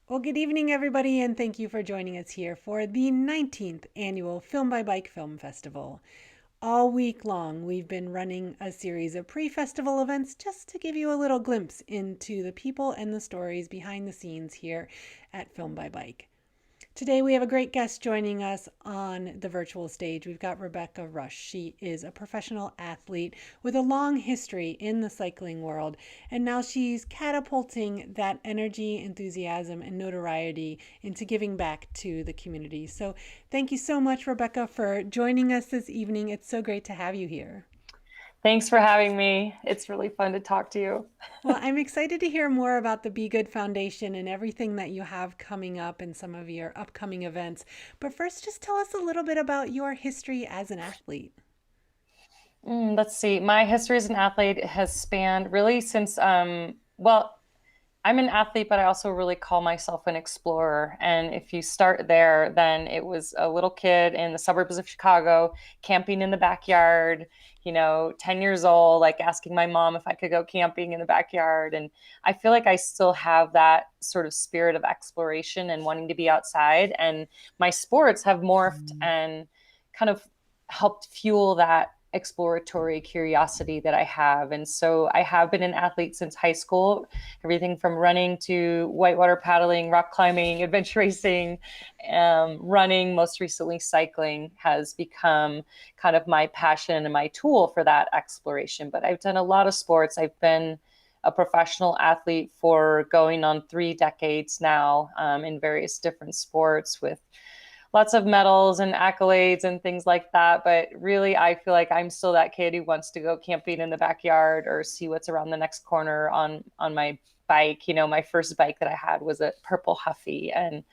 Well, good evening, everybody, and thank you for joining us here for the 19th annual Film by Bike Film Festival. All week long, we've been running a series of pre festival events just to give you a little glimpse into the people and the stories behind the scenes here at Film by Bike. Today, we have a great guest joining us on the virtual stage. We've got Rebecca Rusch. She is a professional athlete with a long history in the cycling world, and now she's catapulting that energy, enthusiasm, and notoriety into giving back to the community. So, thank you so much, Rebecca, for joining us this evening. It's so great to have you here. Thanks for having me. It's really fun to talk to you. Well, I'm excited to hear more about the Be Good Foundation and everything that you have coming up and some of your upcoming events. But first, just tell us a little bit about your history as an athlete. Let's see. My history as an athlete has spanned really since, well, I'm an athlete, but I also really call myself an explorer. And if you start there, then it was a little kid in the suburbs of Chicago, camping in the backyard, 10 years old, like asking my mom if I could go camping in the backyard. And I feel like I still have that sort of spirit of exploration and wanting to be outside. And my sports have morphed and kind of helped fuel that exploratory curiosity that I have. And so I have been an athlete since high school, everything from running to whitewater paddling, rock climbing, adventure racing, running, most recently cycling has become kind of my passion and my tool for that exploration. But I've done a lot of sports. I've been a professional athlete for going on 3 decades now, in various different sports with lots of medals and accolades and things like that. But really, I feel like I'm still that kid who wants to go camping in the backyard or see what's around the next corner on my bike. My first bike that I had was a purple Huffy, and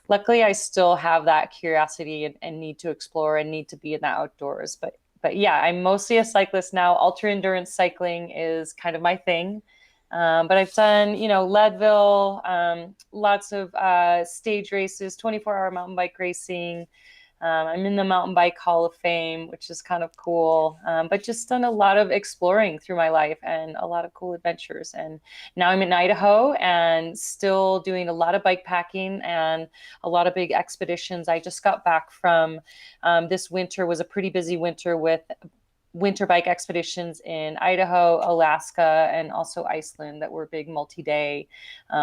luckily, I still have that curiosity and need to explore and need to be in the outdoors. But yeah, I'm mostly a cyclist now. Ultra endurance cycling is kind of my thing. But I've done, Leadville, lots of stage races, 24-hour mountain bike racing. I'm in the Mountain Bike Hall of Fame, which is kind of cool. But just done a lot of exploring through my life and a lot of cool adventures. And now I'm in Idaho and still doing a lot of bike packing and a lot of big expeditions. I just got back from this winter was a pretty busy winter with winter bike expeditions in Idaho, Alaska, and also Iceland that were big multi-day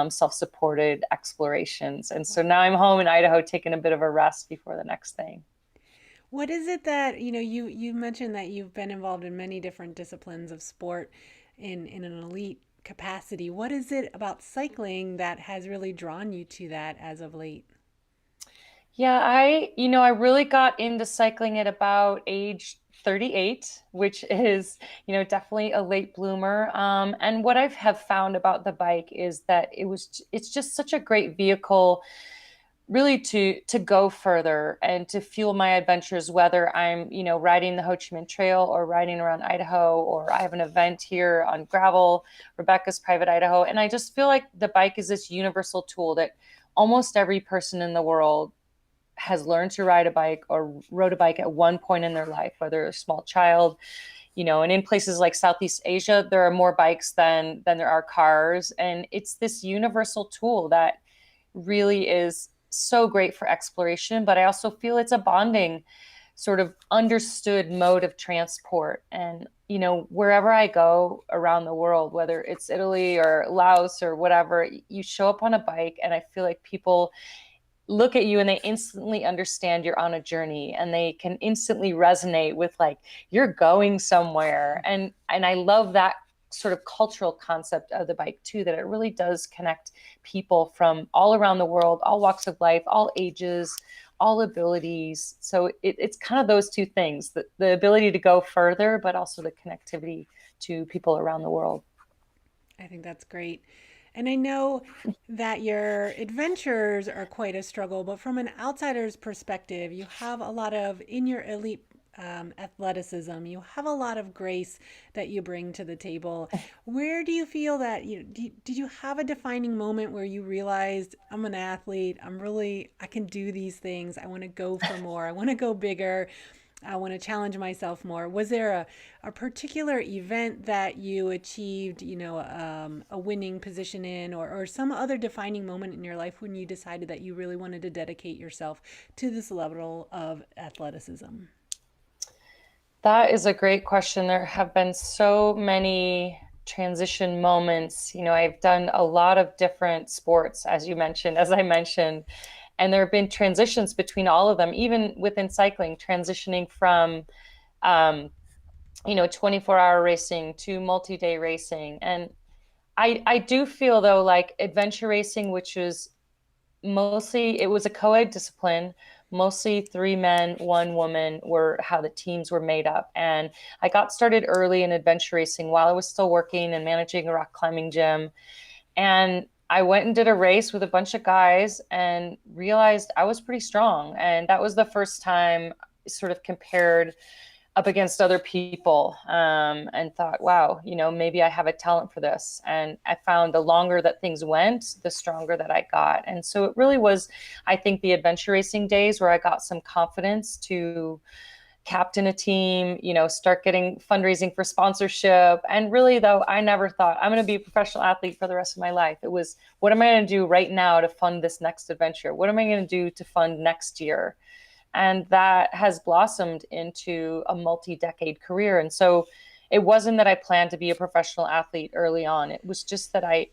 self-supported explorations. And so now I'm home in Idaho taking a bit of a rest before the next thing. What is it that, you mentioned that you've been involved in many different disciplines of sport in an elite capacity. What is it about cycling that has really drawn you to that as of late? Yeah, I really got into cycling at about age 38, which is, definitely a late bloomer. And what I have found about the bike is that it's just such a great vehicle really to go further and to fuel my adventures, whether I'm riding the Ho Chi Minh Trail or riding around Idaho, or I have an event here on gravel, Rebecca's Private Idaho. And I just feel like the bike is this universal tool that almost every person in the world has learned to ride a bike or rode a bike at one point in their life, whether they're a small child, and in places like Southeast Asia, there are more bikes than there are cars. And it's this universal tool that really is so great for exploration, but I also feel it's a bonding sort of understood mode of transport. And, wherever I go around the world, whether it's Italy or Laos or whatever, you show up on a bike and I feel like people look at you and they instantly understand you're on a journey and they can instantly resonate with like you're going somewhere. And I love that sort of cultural concept of the bike too, that it really does connect people from all around the world, all walks of life, all ages, all abilities. So it's kind of those two things, the ability to go further, but also the connectivity to people around the world. I think that's great. And I know that your adventures are quite a struggle, but from an outsider's perspective, you have a lot of, in your elite athleticism, you have a lot of grace that you bring to the table. Where do you feel that did you have a defining moment where you realized I'm an athlete, I can do these things, I want to go for more, I want to go bigger? I want to challenge myself more. Was there a particular event that you achieved, a winning position in, or some other defining moment in your life when you decided that you really wanted to dedicate yourself to this level of athleticism? That is a great question. There have been so many transition moments. I've done a lot of different sports, as I mentioned, and there have been transitions between all of them, even within cycling, transitioning from, um, 24-hour racing to multi-day racing. And I do feel though, like adventure racing, which is mostly, it was a co-ed discipline, mostly three men, one woman were how the teams were made up. And I got started early in adventure racing while I was still working and managing a rock climbing gym. And I went and did a race with a bunch of guys and realized I was pretty strong. And that was the first time I sort of compared up against other people, and thought, wow, maybe I have a talent for this. And I found the longer that things went, the stronger that I got. And so it really was, I think, the adventure racing days where I got some confidence to captain a team, start getting fundraising for sponsorship. And really, though, I never thought I'm going to be a professional athlete for the rest of my life. It was, what am I going to do right now to fund this next adventure? What am I going to do to fund next year? And that has blossomed into a multi-decade career. And so it wasn't that I planned to be a professional athlete early on. It was just that I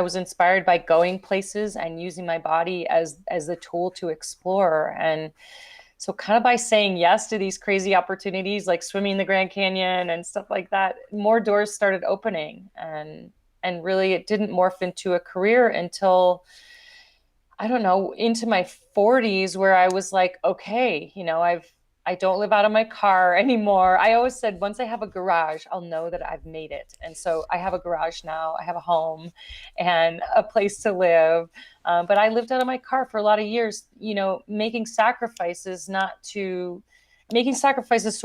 was inspired by going places and using my body as the tool to explore. And so kind of by saying yes to these crazy opportunities like swimming the Grand Canyon and stuff like that, more doors started opening. And really it didn't morph into a career until, I don't know, into my 40s, where I was like, okay, I don't live out of my car anymore. I always said once I have a garage, I'll know that I've made it. And so I have a garage now. I have a home and a place to live. But I lived out of my car for a lot of years, making sacrifices so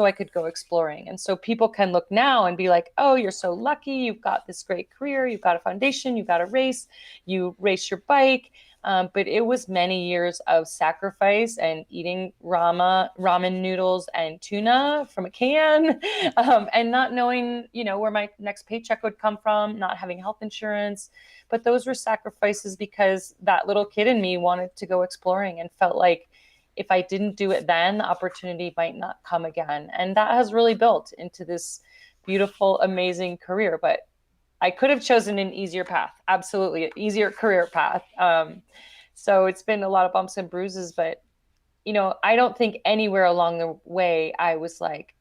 I could go exploring. And so people can look now and be like, oh, you're so lucky. You've got this great career. You've got a foundation. You've got a race. You race your bike. But it was many years of sacrifice and eating ramen noodles and tuna from a can, and not knowing, where my next paycheck would come from, not having health insurance. But those were sacrifices because that little kid in me wanted to go exploring and felt like if I didn't do it then, the opportunity might not come again. And that has really built into this beautiful, amazing career. But I could have chosen an easier path, absolutely, an easier career path. So it's been a lot of bumps and bruises, but I don't think anywhere along the way I was like,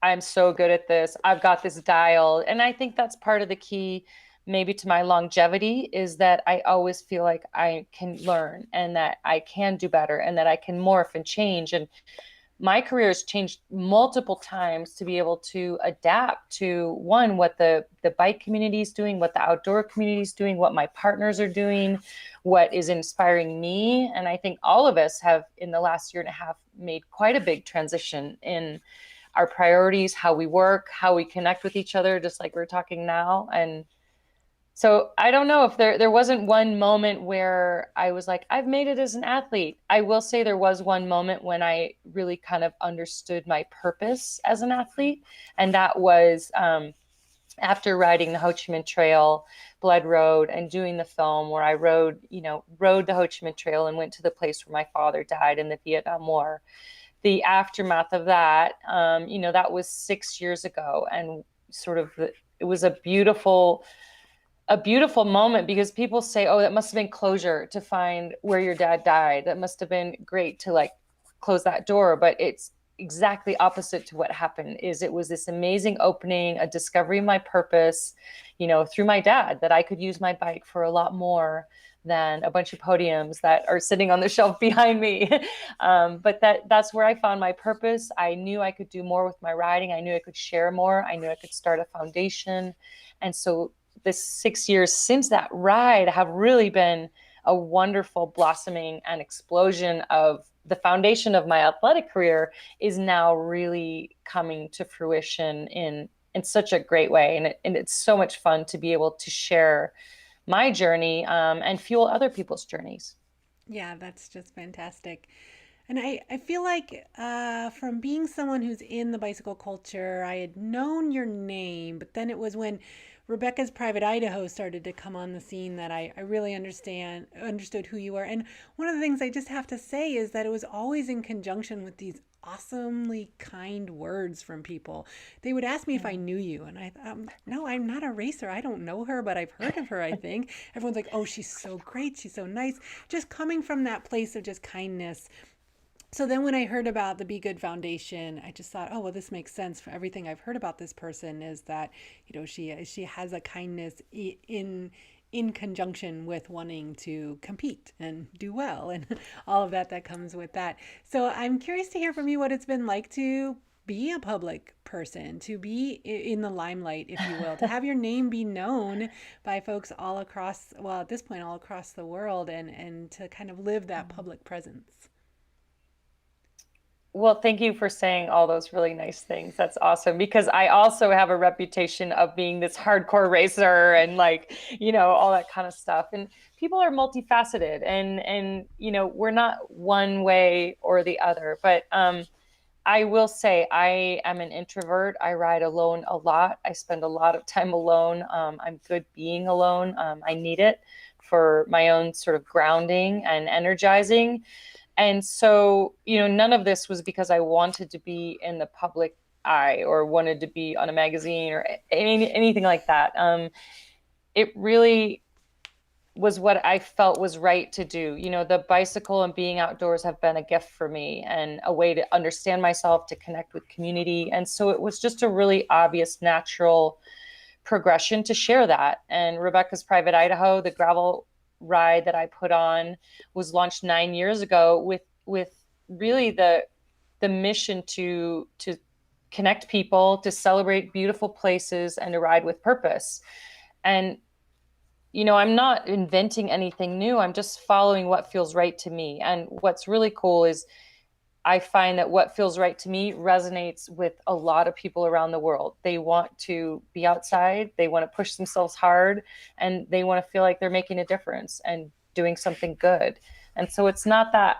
I'm so good at this. I've got this dialed. And I think that's part of the key, maybe to my longevity, is that I always feel like I can learn and that I can do better and that I can morph and change. And my career has changed multiple times to be able to adapt to, one, what the bike community is doing, what the outdoor community is doing, what my partners are doing, what is inspiring me. And I think all of us have, in the last year and a half, made quite a big transition in our priorities, how we work, how we connect with each other, just like we're talking now. And so I don't know if there wasn't one moment where I was like, I've made it as an athlete. I will say there was one moment when I really kind of understood my purpose as an athlete. And that was, after riding the Ho Chi Minh Trail, Blood Road, and doing the film where I rode the Ho Chi Minh Trail and went to the place where my father died in the Vietnam War. The aftermath of that, that was 6 years ago. And sort of, it was a beautiful moment, because people say, oh, that must have been closure to find where your dad died. That must have been great to like close that door. But it's exactly opposite to what happened. It was this amazing opening, a discovery of my purpose, through my dad, that I could use my bike for a lot more than a bunch of podiums that are sitting on the shelf behind me. But that's where I found my purpose. I knew I could do more with my riding. I knew I could share more. I knew I could start a foundation. And so the 6 years since that ride have really been a wonderful blossoming and explosion of the foundation of my athletic career is now really coming to fruition in such a great way. And it's so much fun to be able to share my journey, and fuel other people's journeys. Yeah, that's just fantastic. And I feel like from being someone who's in the bicycle culture, I had known your name, but then it was when Rebecca's Private Idaho started to come on the scene that I really understood who you were. And one of the things I just have to say is that it was always in conjunction with these awesomely kind words from people. They would ask me if I knew you, and I thought, no, I'm not a racer. I don't know her, but I've heard of her, I think. Everyone's like, oh, she's so great. She's so nice. Just coming from that place of just kindness. So then when I heard about the Be Good Foundation, I just thought, oh, well, this makes sense. For everything I've heard about this person is that, she has a kindness in conjunction with wanting to compete and do well and all of that comes with that. So I'm curious to hear from you what it's been like to be a public person, to be in the limelight, if you will, to have your name be known by folks all across, well, at this point, all across the world, and to kind of live that public presence. Well, thank you for saying all those really nice things. That's awesome because I also have a reputation of being this hardcore racer and like, all that kind of stuff. And people are multifaceted and we're not one way or the other. But I will say I am an introvert. I ride alone a lot. I spend a lot of time alone. I'm good being alone. I need it for my own sort of grounding and energizing. And so, none of this was because I wanted to be in the public eye or wanted to be on a magazine or anything like that. It really was what I felt was right to do. The bicycle and being outdoors have been a gift for me and a way to understand myself, to connect with community. And so it was just a really obvious, natural progression to share that. And Rebecca's Private Idaho, the gravel ride that I put on, was launched 9 years ago with really the mission to connect people, to celebrate beautiful places, and to ride with purpose. And I'm not inventing anything new. I'm just following what feels right to me. And what's really cool is I find that what feels right to me resonates with a lot of people around the world. They want to be outside, they want to push themselves hard, and they want to feel like they're making a difference and doing something good. And so it's not that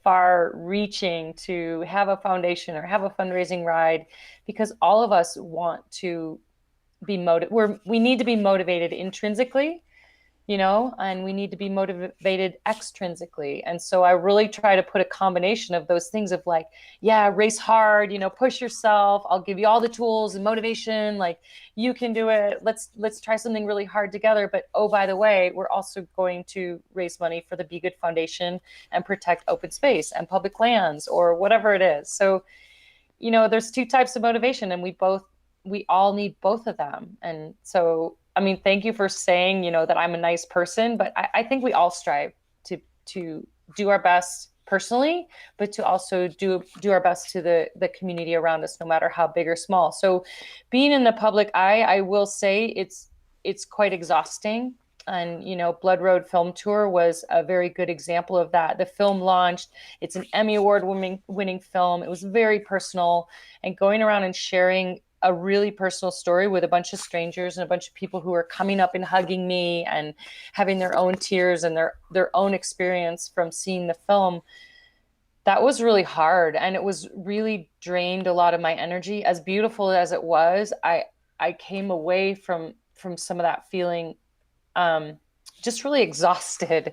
far reaching to have a foundation or have a fundraising ride, because all of us want to be motivated. We need to be motivated intrinsically, and we need to be motivated extrinsically. And so I really try to put a combination of those things of like, yeah, race hard, push yourself. I'll give you all the tools and motivation. Like, you can do it. Let's try something really hard together. But, oh, by the way, we're also going to raise money for the Be Good Foundation and protect open space and public lands or whatever it is. So, there's two types of motivation, and we all need both of them. And so, I mean, thank you for saying, that I'm a nice person, but I think we all strive to do our best personally, but to also do our best to the community around us, no matter how big or small. So being in the public eye, I will say it's quite exhausting. And, Blood Road Film Tour was a very good example of that. The film launched, it's an Emmy Award winning film. It was very personal, and going around and sharing a really personal story with a bunch of strangers and a bunch of people who are coming up and hugging me and having their own tears and their own experience from seeing the film. That was really hard, and it was really drained a lot of my energy. As beautiful as it was, I came away from some of that feeling just really exhausted.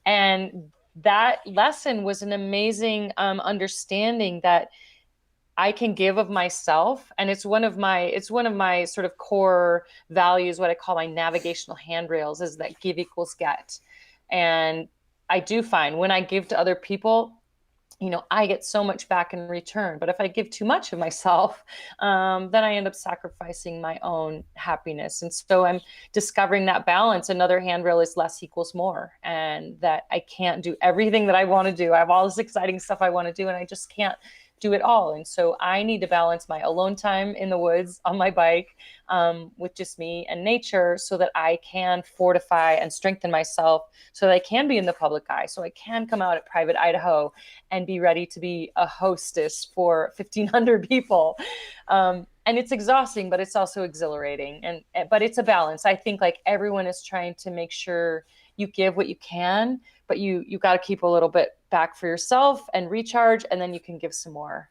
And that lesson was an amazing understanding that I can give of myself. And it's one of my sort of core values, what I call my navigational handrails, is that give equals get. And I do find when I give to other people, I get so much back in return. But if I give too much of myself, then I end up sacrificing my own happiness. And so I'm discovering that balance. Another handrail is less equals more, and that I can't do everything that I want to do. I have all this exciting stuff I want to do, and I just can't do it all. And so I need to balance my alone time in the woods on my bike with just me and nature, so that I can fortify and strengthen myself, so that I can be in the public eye, so I can come out at Private Idaho and be ready to be a hostess for 1,500 people. And it's exhausting, but it's also exhilarating. But it's a balance. I think like everyone is trying to make sure you give what you can, but you got to keep a little bit back for yourself and recharge, and then you can give some more.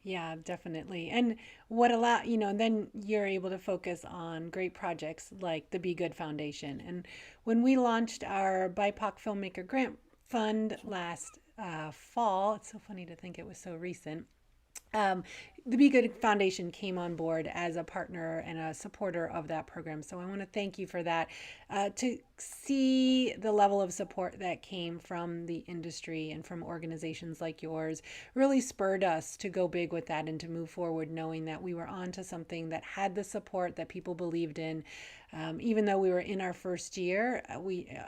Yeah, definitely. And what allow, then you're able to focus on great projects like the Be Good Foundation. And when we launched our BIPOC Filmmaker Grant Fund last fall, it's so funny to think it was so recent. um, the Be Good Foundation came on board as a partner and a supporter of that program. So I want to thank you for that. To see the level of support that came from the industry and from organizations like yours really spurred us to go big with that and to move forward, knowing that we were onto something that had the support that people believed in. Even though we were in our first year,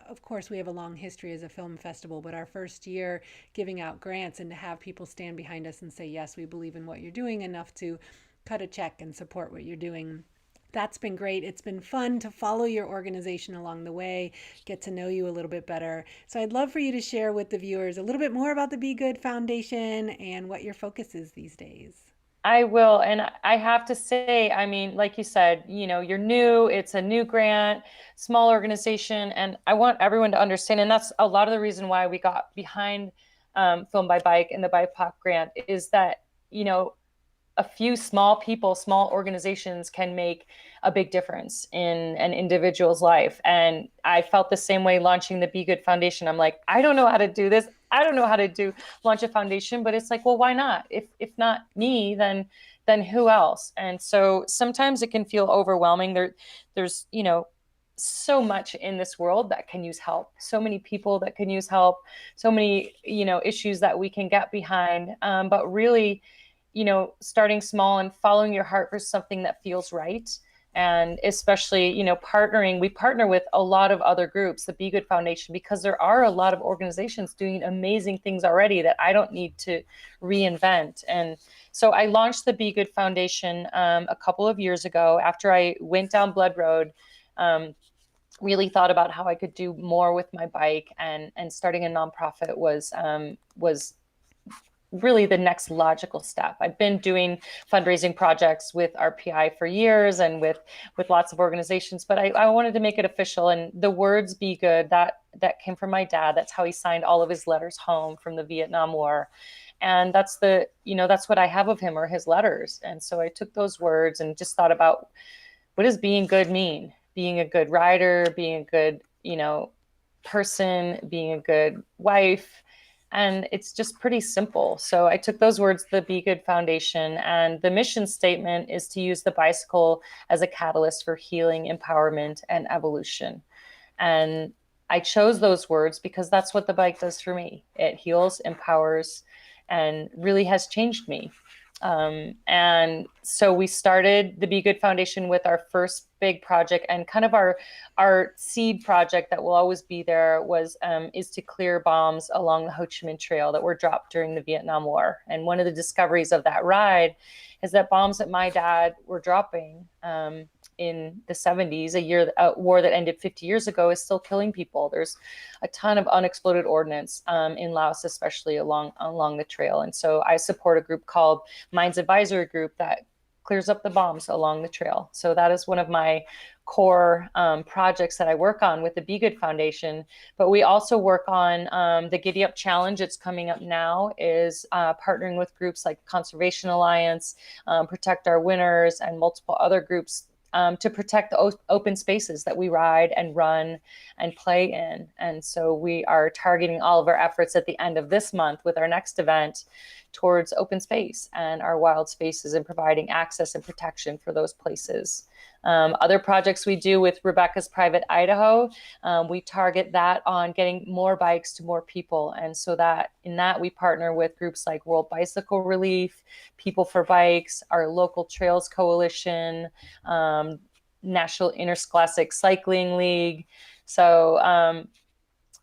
of course, we have a long history as a film festival, but our first year giving out grants and to have people stand behind us and say, yes, we believe in what you're doing enough to cut a check and support what you're doing. That's been great. It's been fun to follow your organization along the way, get to know you a little bit better. So I'd love for you to share with the viewers a little bit more about the Be Good Foundation and what your focus is these days. I will. And I have to say, I mean, like you said, you're new, it's a new grant, small organization. And I want everyone to understand, and that's a lot of the reason why we got behind Film by Bike and the BIPOC grant is that, a few small people, small organizations can make a big difference in an individual's life. And I felt the same way launching the Be Good Foundation. I'm like, I don't know how to do this. I don't know how to launch a foundation, but it's like, well, why not? If not me, then who else? And so sometimes it can feel overwhelming. There's so much in this world that can use help, so many people that can use help, so many issues that we can get behind, but really starting small and following your heart for something that feels right. And especially, partnering, we partner with a lot of other groups, the Be Good Foundation, because there are a lot of organizations doing amazing things already that I don't need to reinvent. And so I launched the Be Good Foundation a couple of years ago after I went down Blood Road. Really thought about how I could do more with my bike, and starting a nonprofit was really the next logical step. I've been doing fundraising projects with RPI for years and with lots of organizations, but I wanted to make it official. And the words "Be Good," that came from my dad. That's how he signed all of his letters home from the Vietnam War. And that's that's what I have of him, are his letters. And so I took those words and just thought about, what does being good mean? Being a good rider, being a good, person, being a good wife. And it's just pretty simple. So I took those words, the Be Good Foundation, and the mission statement is to use the bicycle as a catalyst for healing, empowerment, and evolution. And I chose those words because that's what the bike does for me. It heals, empowers, and really has changed me. And so we started the Be Good Foundation with our first big project, and kind of our seed project that will always be there is to clear bombs along the Ho Chi Minh Trail that were dropped during the Vietnam War. And one of the discoveries of that ride is that bombs that my dad were dropping in the 70s, a war that ended 50 years ago, is still killing people. There's a ton of unexploded ordnance in Laos, especially along the trail. And so I support a group called Mines Advisory Group that clears up the bombs along the trail. So that is one of my core projects that I work on with the Be Good Foundation. But we also work on the Giddy Up Challenge. It's coming up now, is partnering with groups like Conservation Alliance, Protect Our Winners, and multiple other groups to protect the open spaces that we ride and run and play in. And so we are targeting all of our efforts at the end of this month with our next event towards open space and our wild spaces, and providing access and protection for those places. Other projects we do with Rebecca's Private Idaho, we target that on getting more bikes to more people. And so in that we partner with groups like World Bicycle Relief, People for Bikes, our local Trails Coalition, National Interscholastic Cycling League. So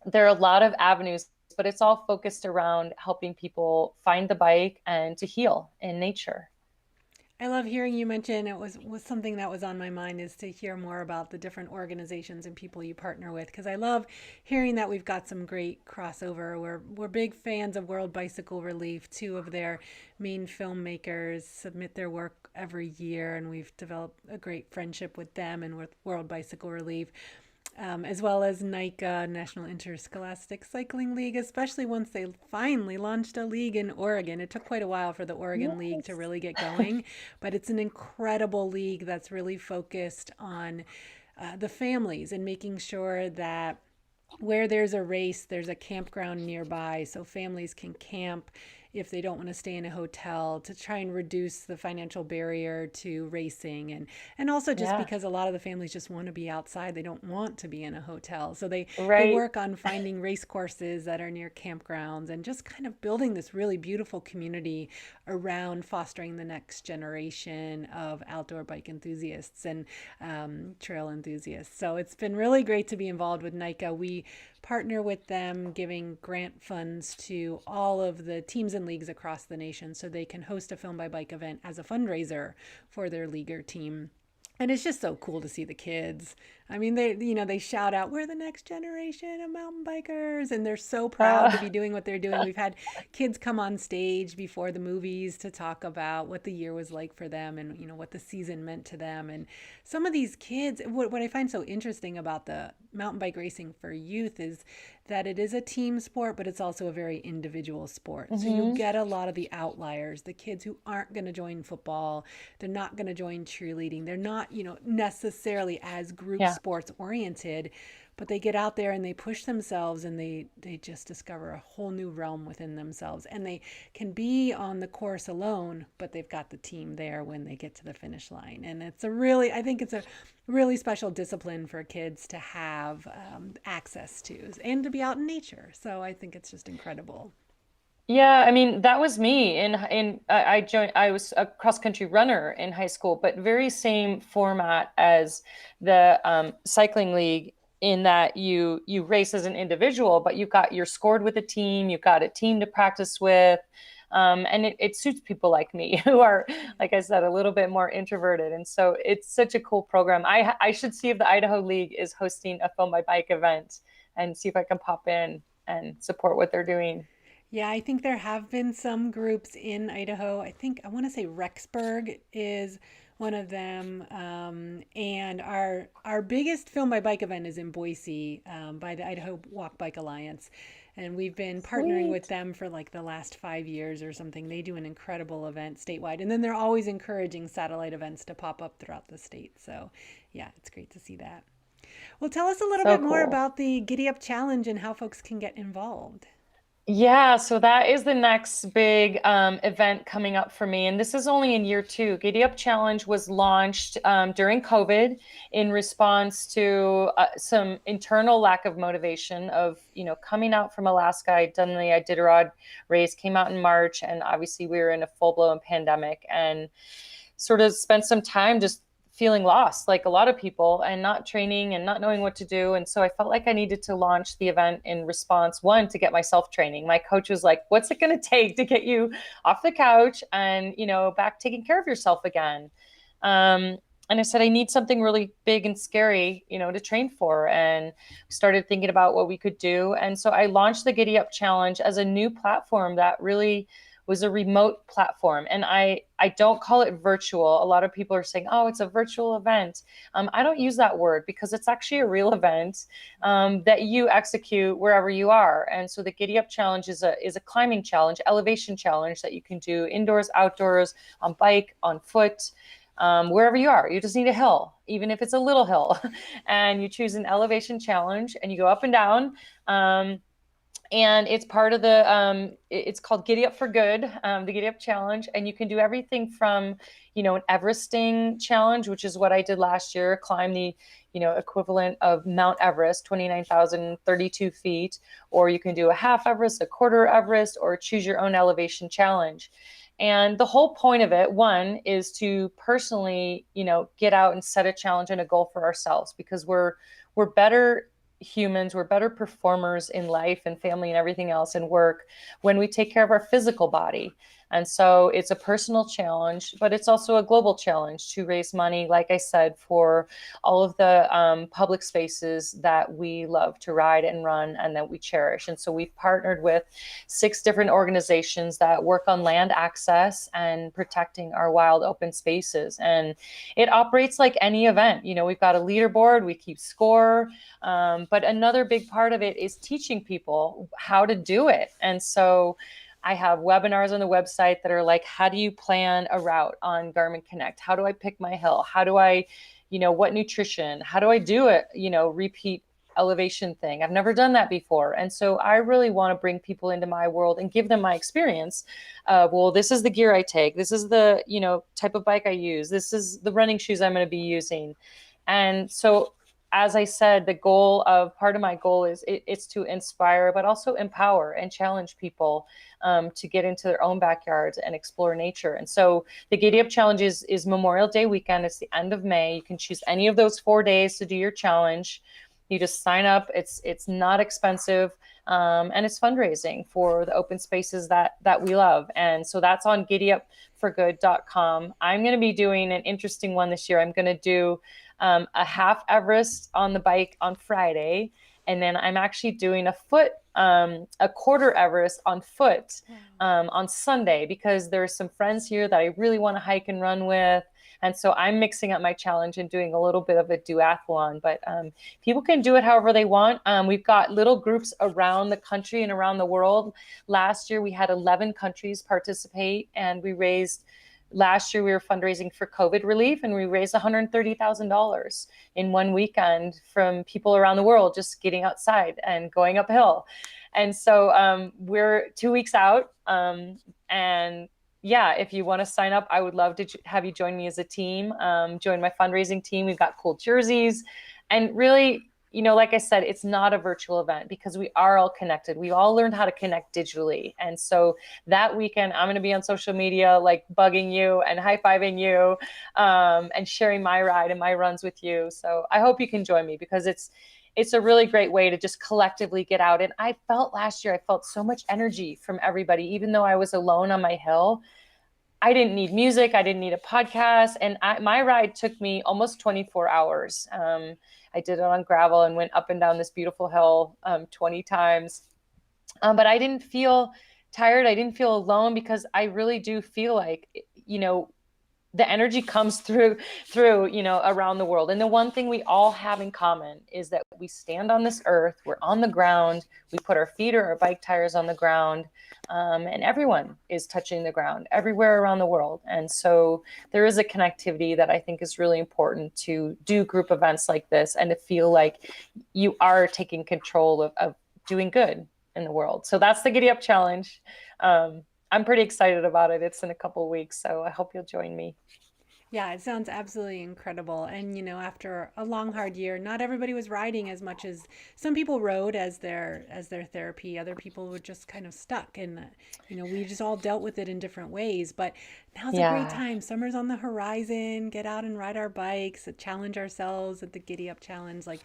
there are a lot of avenues, but it's all focused around helping people find the bike and to heal in nature. I love hearing you mention, it was something that was on my mind, is to hear more about the different organizations and people you partner with, because I love hearing that we've got some great crossover. We're big fans of World Bicycle Relief. Two of their main filmmakers submit their work every year, and we've developed a great friendship with them and with World Bicycle Relief. as well as NICA, National Interscholastic Cycling League, especially once they finally launched a league in Oregon. It took quite a while for the Oregon League to Yes. really get going, but it's an incredible league that's really focused on the families and making sure that where there's a race, there's a campground nearby so families can camp if they don't want to stay in a hotel, to try and reduce the financial barrier to racing, and also just Yeah. because a lot of the families just want to be outside, they don't want to be in a hotel, so they Right. work on finding race courses that are near campgrounds and just kind of building this really beautiful community around fostering the next generation of outdoor bike enthusiasts and trail enthusiasts. So it's been really great to be involved with NICA. We partner with them, giving grant funds to all of the teams and leagues across the nation so they can host a Film by Bike event as a fundraiser for their league or team. And it's just so cool to see the kids. I mean, they shout out, "We're the next generation of mountain bikers," and they're so proud to Uh, be doing what they're doing. We've had kids come on stage before the movies to talk about what the year was like for them, and what the season meant to them. And some of these kids, what I find so interesting about the mountain bike racing for youth is that it is a team sport, but it's also a very individual sport. So you mhm. get a lot of the outliers, the kids who aren't going to join football, they're not going to join cheerleading, they're not, necessarily as group Yeah. sports oriented, but they get out there and they push themselves and they just discover a whole new realm within themselves, and they can be on the course alone, but they've got the team there when they get to the finish line. And I think it's a really special discipline for kids to have access to and to be out in nature. So I think it's just incredible. Yeah, I mean that was me in I joined I was a cross country runner in high school, but very same format as the cycling league in that you race as an individual, but you're scored with a team, you've got a team to practice with. And it suits people like me who are, like I said, a little bit more introverted. And so it's such a cool program. I should see if the Idaho League is hosting a Film by Bike event and see if I can pop in and support what they're doing. Yeah, I think there have been some groups in Idaho. I want to say Rexburg is one of them. And our biggest Film by Bike event is in Boise, by the Idaho Walk Bike Alliance. And we've been partnering with Sweet. them for like the last 5 years or something. They do an incredible event statewide. And then they're always encouraging satellite events to pop up throughout the state. So yeah, it's great to see that. Well, tell us a little So bit more cool. about the Giddy Up Challenge and how folks can get involved. Yeah, so that is the next big event coming up for me. And this is only in year two. Giddy Up Challenge was launched during COVID in response to some internal lack of motivation of, coming out from Alaska. I'd done the Iditarod race, came out in March, and obviously we were in a full-blown pandemic and sort of spent some time just feeling lost like a lot of people and not training and not knowing what to do. And so I felt like I needed to launch the event in response, one, to get myself training. My coach was like, what's it going to take to get you off the couch and back taking care of yourself again? And I said, I need something really big and scary, to train for. And started thinking about what we could do. And so I launched the Giddy Up Challenge as a new platform that really was a remote platform. And I don't call it virtual. A lot of people are saying, oh, it's a virtual event. I don't use that word because it's actually a real event that you execute wherever you are. And so the Giddy Up Challenge is a climbing challenge, elevation challenge that you can do indoors, outdoors, on bike, on foot. Wherever you are, you just need a hill, even if it's a little hill, and you choose an elevation challenge and you go up and down. And it's part of it's called Giddy Up for Good, the Giddy Up Challenge. And you can do everything from, an Everesting challenge, which is what I did last year, climb the, equivalent of Mount Everest, 29,032 feet, or you can do a half Everest, a quarter Everest, or choose your own elevation challenge. And the whole point of it, one, is to personally, get out and set a challenge and a goal for ourselves because we're better humans, we're better performers in life and family and everything else and work when we take care of our physical body. And so it's a personal challenge, but it's also a global challenge to raise money, like I said, for all of the public spaces that we love to ride and run and that we cherish. And so we've partnered with 6 different organizations that work on land access and protecting our wild open spaces. And it operates like any event. You know, we've got a leaderboard, we keep score, but another big part of it is teaching people how to do it. And so I have webinars on the website that are like, how do you plan a route on Garmin Connect? How do I pick my hill? How do I, what nutrition? How do I do it? Repeat elevation thing. I've never done that before. And so I really want to bring people into my world and give them my experience. Well, this is the gear I take. This is the, type of bike I use. This is the running shoes I'm going to be using. And so, as I said, part of my goal is it's to inspire, but also empower and challenge people to get into their own backyards and explore nature. And so the Giddy Up Challenge is Memorial Day weekend. It's the end of May. You can choose any of those 4 days to do your challenge. You just sign up. It's not expensive, and it's fundraising for the open spaces that we love. And so that's on giddyupforgood.com. I'm going to be doing an interesting one this year. I'm going to do a half Everest on the bike on Friday, and then I'm actually doing a quarter Everest on foot on Sunday, because there's some friends here that I really want to hike and run with. And so I'm mixing up my challenge and doing a little bit of a duathlon, but people can do it however they want. We've got little groups around the country and around the world. Last year, we had 11 countries participate, and last year we were fundraising for COVID relief, and we raised $130,000 in one weekend from people around the world just getting outside and going uphill. And so we're 2 weeks out, and yeah, if you want to sign up, I would love to have you join me as a team, join my fundraising team. We've got cool jerseys, and really, like I said, it's not a virtual event because we are all connected. We all learned how to connect digitally. And so that weekend, I'm going to be on social media, like bugging you and high-fiving you, and sharing my ride and my runs with you. So I hope you can join me, because it's a really great way to just collectively get out. And last year, I felt so much energy from everybody, even though I was alone on my hill. I didn't need music. I didn't need a podcast. And my ride took me almost 24 hours. I did it on gravel and went up and down this beautiful hill 20 times. But I didn't feel tired. I didn't feel alone, because I really do feel like, the energy comes through, around the world. And the one thing we all have in common is that we stand on this earth, we're on the ground, we put our feet or our bike tires on the ground, and everyone is touching the ground everywhere around the world. And so there is a connectivity that I think is really important to do group events like this, and to feel like you are taking control of doing good in the world. So that's the Giddy Up Challenge. I'm pretty excited about it. It's in a couple of weeks, so I hope you'll join me. Yeah, it sounds absolutely incredible. And, after a long, hard year, not everybody was riding as much as some people rode as their therapy. Other people were just kind of stuck, and we just all dealt with it in different ways. But now's a great time. Summer's on the horizon. Get out and ride our bikes, challenge ourselves at the Giddy Up Challenge. Like,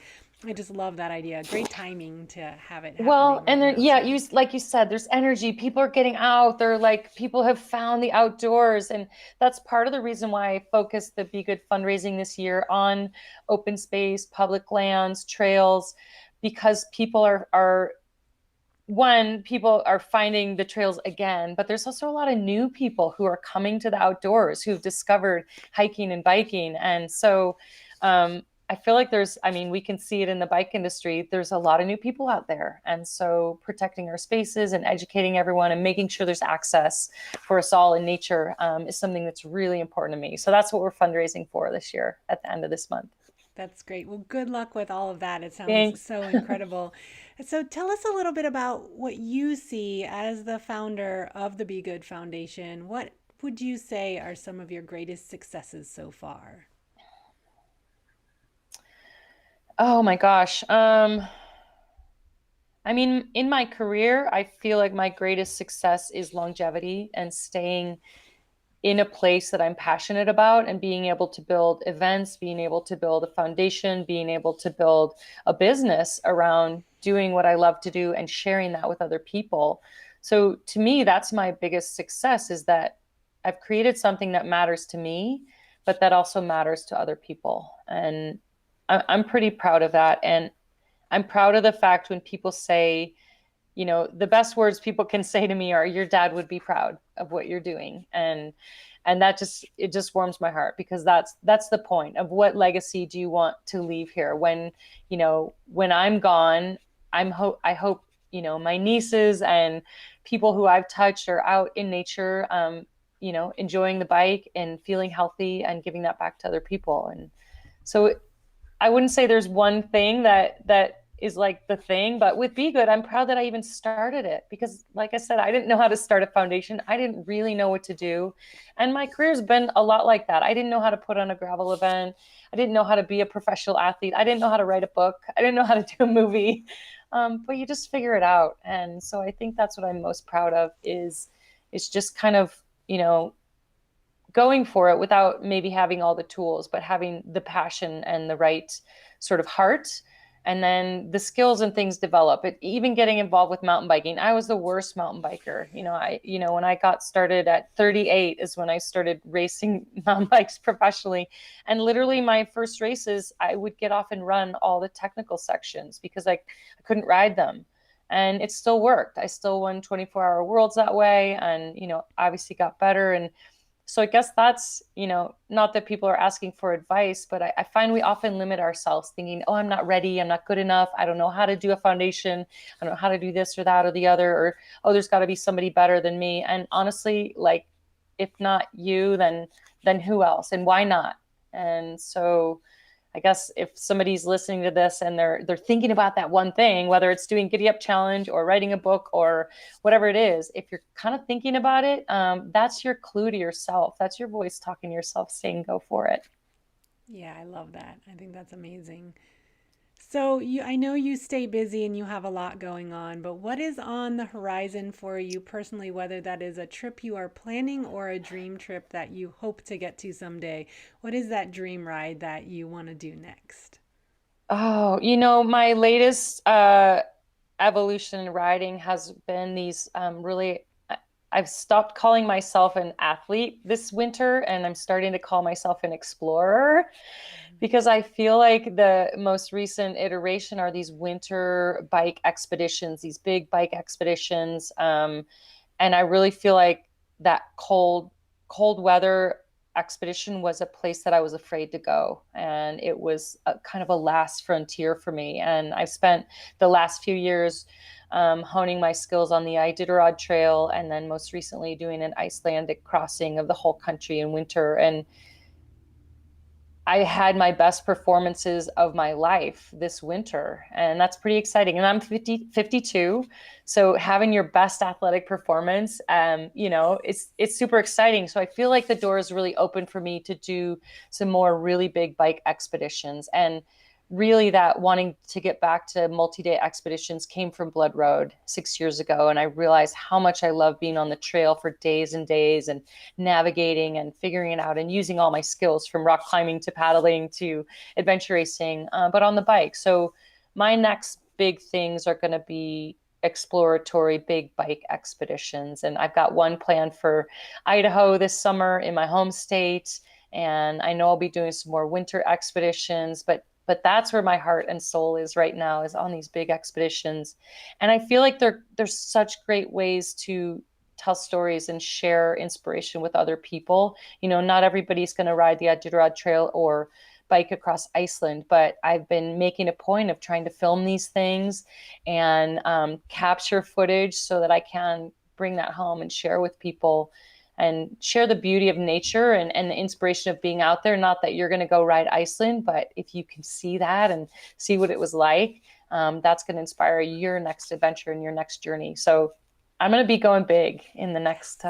I just love that idea. Great timing to have it happening. Well, and then, now. like you said, there's energy. People are getting out. They're like, people have found the outdoors. And that's part of the reason why I focused the Be Good fundraising this year on open space, public lands, trails, because people are finding the trails again, but there's also a lot of new people who are coming to the outdoors, who've discovered hiking and biking. And so, I feel like we can see it in the bike industry. There's a lot of new people out there. And so protecting our spaces and educating everyone and making sure there's access for us all in nature is something that's really important to me. So that's what we're fundraising for this year at the end of this month. That's great. Well, good luck with all of that. It sounds Thanks. so incredible. So tell us a little bit about what you see as the founder of the Be Good Foundation. What would you say are some of your greatest successes so far? Oh my gosh. In my career, I feel like my greatest success is longevity and staying in a place that I'm passionate about, and being able to build events, being able to build a foundation, being able to build a business around doing what I love to do and sharing that with other people. So to me, that's my biggest success, is that I've created something that matters to me, but that also matters to other people. And I'm pretty proud of that. And I'm proud of the fact when people say, the best words people can say to me are, your dad would be proud of what you're doing. And that just, it just warms my heart, because that's the point of, what legacy do you want to leave here when, when I'm gone. I hope, my nieces and people who I've touched are out in nature, enjoying the bike and feeling healthy and giving that back to other people. And so I wouldn't say there's one thing that is like the thing, but with Be Good, I'm proud that I even started it, because like I said, I didn't know how to start a foundation. I didn't really know what to do. And my career's been a lot like that. I didn't know how to put on a gravel event. I didn't know how to be a professional athlete. I didn't know how to write a book. I didn't know how to do a movie. But you just figure it out. And so I think that's what I'm most proud of, is it's just kind of, going for it without maybe having all the tools, but having the passion and the right sort of heart. And then the skills and things develop. Even getting involved with mountain biking, I was the worst mountain biker. When I got started at 38 is when I started racing mountain bikes professionally. And literally my first races, I would get off and run all the technical sections because I couldn't ride them. And it still worked. I still won 24-hour worlds that way, and, obviously got better. And so I guess that's, not that people are asking for advice, but I find we often limit ourselves thinking, oh, I'm not ready. I'm not good enough. I don't know how to do a foundation. I don't know how to do this or that or the other, or, oh, there's got to be somebody better than me. And honestly, like, if not you, then who else? And why not? And so I guess if somebody's listening to this and they're thinking about that one thing, whether it's doing Giddy Up Challenge or writing a book or whatever it is, if you're kind of thinking about it, that's your clue to yourself. That's your voice talking to yourself, saying, go for it. Yeah, I love that. I think that's amazing. So I know you stay busy and you have a lot going on, but what is on the horizon for you personally, whether that is a trip you are planning or a dream trip that you hope to get to someday? What is that dream ride that you want to do next? Oh, my latest evolution in riding has been these really. I've stopped calling myself an athlete this winter, and I'm starting to call myself an explorer, because I feel like the most recent iteration are these winter bike expeditions, these big bike expeditions. And I really feel like that cold weather expedition was a place that I was afraid to go. And it was a kind of a last frontier for me. And I've spent the last few years honing my skills on the Iditarod Trail, and then most recently doing an Icelandic crossing of the whole country in winter. And I had my best performances of my life this winter, and that's pretty exciting. And I'm 52. So having your best athletic performance, it's super exciting. So I feel like the door is really open for me to do some more really big bike expeditions. And really, that wanting to get back to multi-day expeditions came from Blood Road 6 years ago. And I realized how much I love being on the trail for days and days, and navigating and figuring it out and using all my skills, from rock climbing to paddling to adventure racing, but on the bike. So my next big things are going to be exploratory big bike expeditions. And I've got one planned for Idaho this summer, in my home state. And I know I'll be doing some more winter expeditions, but that's where my heart and soul is right now, is on these big expeditions. And I feel like there's such great ways to tell stories and share inspiration with other people. Not everybody's going to ride the Iditarod Trail or bike across Iceland, but I've been making a point of trying to film these things and capture footage so that I can bring that home and share with people, and share the beauty of nature and the inspiration of being out there. Not that you're going to go ride Iceland, but if you can see that and see what it was like, that's going to inspire your next adventure and your next journey. So I'm going to be going big in the next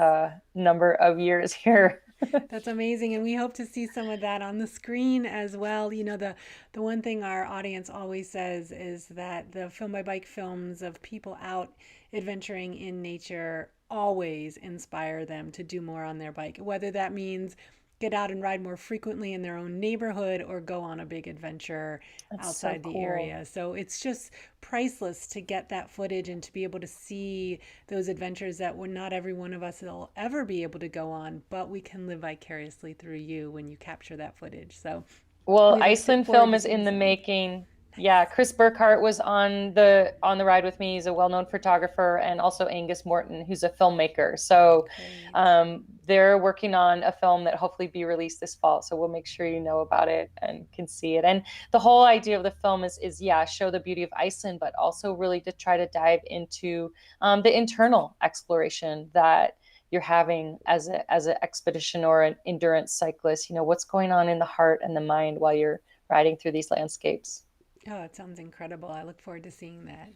number of years here. That's amazing. And we hope to see some of that on the screen as well. The one thing our audience always says is that the Film by Bike films of people out adventuring in nature always inspire them to do more on their bike, whether that means get out and ride more frequently in their own neighborhood or go on a big adventure That's so outside the cool. area. So it's just priceless to get that footage and to be able to see those adventures that not every one of us will ever be able to go on, but we can live vicariously through you when you capture that footage. So Well, we look Iceland forward film to is seeing in the some. making. Yeah, Chris Burkhart was on the ride with me. He's a well-known photographer, and also Angus Morton, who's a filmmaker. So Great. they're working on a film that hopefully be released this fall. So we'll make sure you know about it and can see it. And the whole idea of the film is yeah, show the beauty of Iceland, but also really to try to dive into the internal exploration that you're having as an expedition or an endurance cyclist. You know, what's going on in the heart and the mind while you're riding through these landscapes. Oh, it sounds incredible. I look forward to seeing that.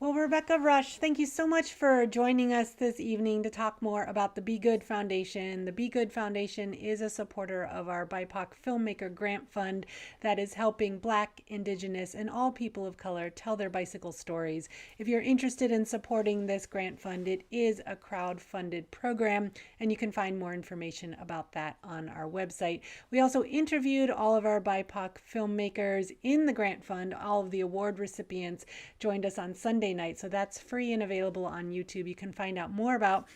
Well, Rebecca Rusch, thank you so much for joining us this evening to talk more about the Be Good Foundation. The Be Good Foundation is a supporter of our BIPOC Filmmaker Grant Fund that is helping Black, Indigenous, and all people of color tell their bicycle stories. If you're interested in supporting this grant fund, it is a crowd-funded program, and you can find more information about that on our website. We also interviewed all of our BIPOC filmmakers in the grant fund. All of the award recipients joined us on Sunday night. So that's free and available on YouTube. You can find out more about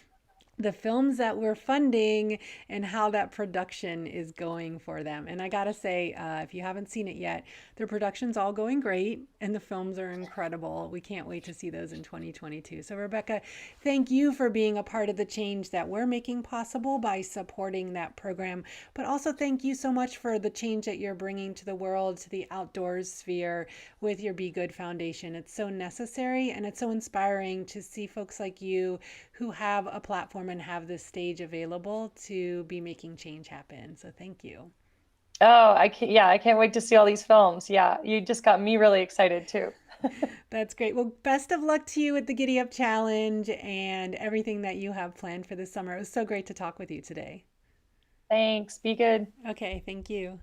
the films that we're funding and how that production is going for them. And I gotta say, if you haven't seen it yet, their production's all going great and the films are incredible. We can't wait to see those in 2022. So, Rebecca, thank you for being a part of the change that we're making possible by supporting that program. But also, thank you so much for the change that you're bringing to the world, to the outdoors sphere with your Be Good Foundation. It's so necessary and it's so inspiring to see folks like you who have a platform and have this stage available to be making change happen. So thank you. Oh, I can't wait to see all these films. Yeah, you just got me really excited too. That's great. Well, best of luck to you at the Giddy Up Challenge and everything that you have planned for this summer. It was so great to talk with you today. Thanks. Be good. Okay, thank you.